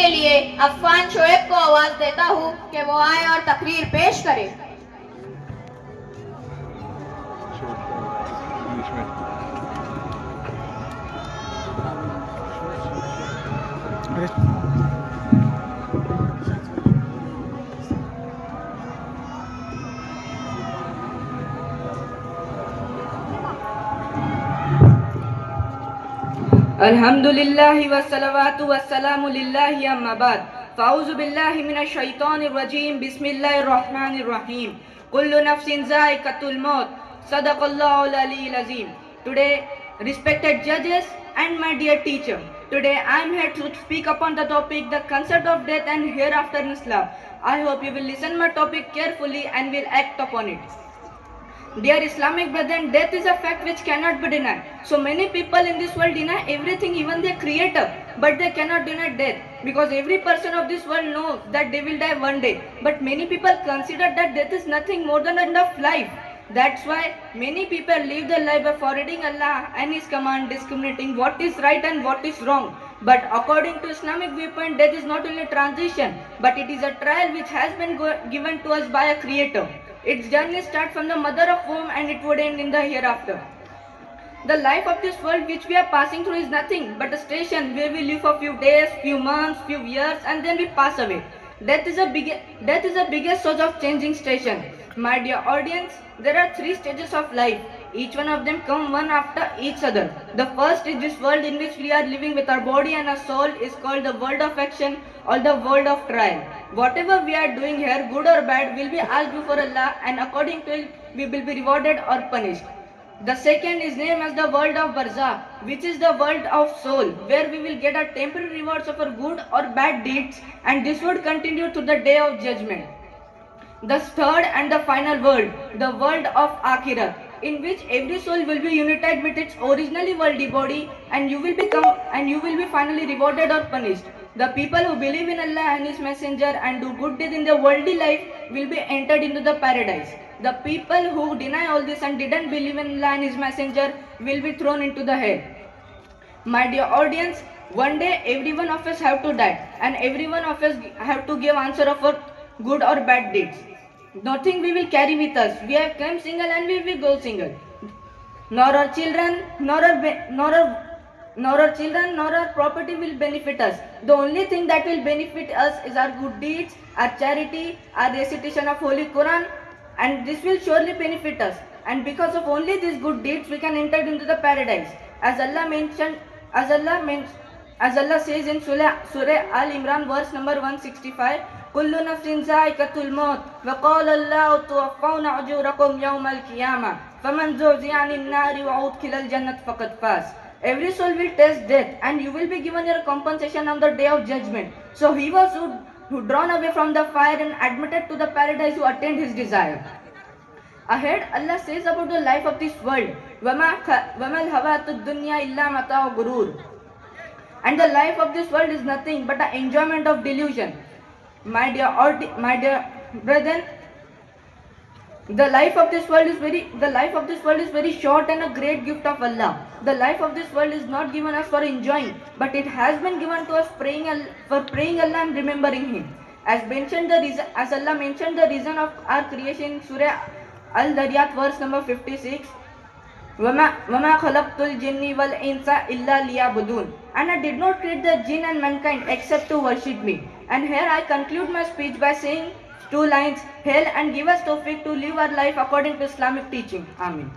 के लिए अफवान शोएब को आवाज देता हूँ कि वो आए और तकरीर पेश करे। अल्हम्दुलिल्लाहि वस्सलातु वस्सलामु लिल्लाहि अम्मा बाद फ़ाऊज़ु बिल्लाहि मिनश शैतानिर रजीम बिस्मिल्लाहिर रहमानिर रहीम कुल्लु नफ्सिन ज़ाइक़तुल मौत सदक़ल्लाहुल अलीयुल अज़ीम। Today, respected judges and my dear teacher, today I am here to speak upon the topic the concept of death and hereafter in Islam. I hope you will listen my topic carefully and will act upon it. Dear Islamic brethren, death is a fact which cannot be denied. So many people in this world deny everything, even their creator, but they cannot deny death, because every person of this world knows that they will die one day. But many people consider that death is nothing more than enough life. That's why many people live their life by forgetting Allah and His command, discriminating what is right and what is wrong. But according to Islamic viewpoint, death is not only a transition, but it is a trial which has been given to us by a creator. Its journey starts from the mother of womb and it would end in the hereafter. The life of this world which we are passing through is nothing but a station where we live for few days, few months, few years, and then we pass away. Death is the biggest source of changing station. My dear audience, there are 3 stages of life. Each one of them come one after each other. The first is this world in which we are living with our body and our soul is called the world of action or the world of trial. Whatever we are doing here, good or bad, will be asked before Allah, and according to it, we will be rewarded or punished. The second is named as the world of Barzakh, which is the world of soul, where we will get our temporary rewards of our good or bad deeds, and this would continue to the day of judgment. The third and the final world, the world of Akhirat, in which every soul will be united with its originally worldly body, and you will be finally rewarded or punished. The people who believe in Allah and His Messenger and do good deeds in their worldly life will be entered into the paradise. The people who deny all this and didn't believe in Allah and His Messenger will be thrown into the hell. My dear audience, one day every one of us have to die, and every one of us have to give answer of our good or bad deeds. Nothing we will carry with us. We have come single and we will go single. Nor our children, nor our property will benefit us. The only thing that will benefit us is our good deeds, our charity, our recitation of Holy Quran, and this will surely benefit us. And because of only these good deeds, we can enter into the paradise. As Allah says in Surah Al Imran, verse number 165, "Kullu nafsin za'iqatul maut, wa qala Allahu tuwaffawna ujurakum yawmal qiyamah, faman zuhziha 'anil nari wa udkhilal jannat faqad faz." Every soul will taste death, and you will be given your compensation on the day of judgment. So he was who drawn away from the fire and admitted to the paradise who attained his desire. Ahead, Allah says about the life of this world, وَمَا الْحَوَاةُ الدُّنْيَا إِلَّا مَتَاعُ غُرُورٍ. And the life of this world is nothing but the enjoyment of delusion. My dear brethren, the life of this world is very short and a great gift of Allah. The life of this world is not given us for enjoying, but it has been given to us for praying Allah and remembering Him. As Allah mentioned the reason of our creation in Surah Al-Dariyat, verse number 56. وَمَا خَلَقْتُ الْجِنِّ وَالْإِنسَ إِلَّا لِيَعْبُدُونَ. And I did not create the jinn and mankind except to worship me. And here I conclude my speech by saying 2 lines: Hail and give us tawfiq to live our life according to Islamic teaching. Amin.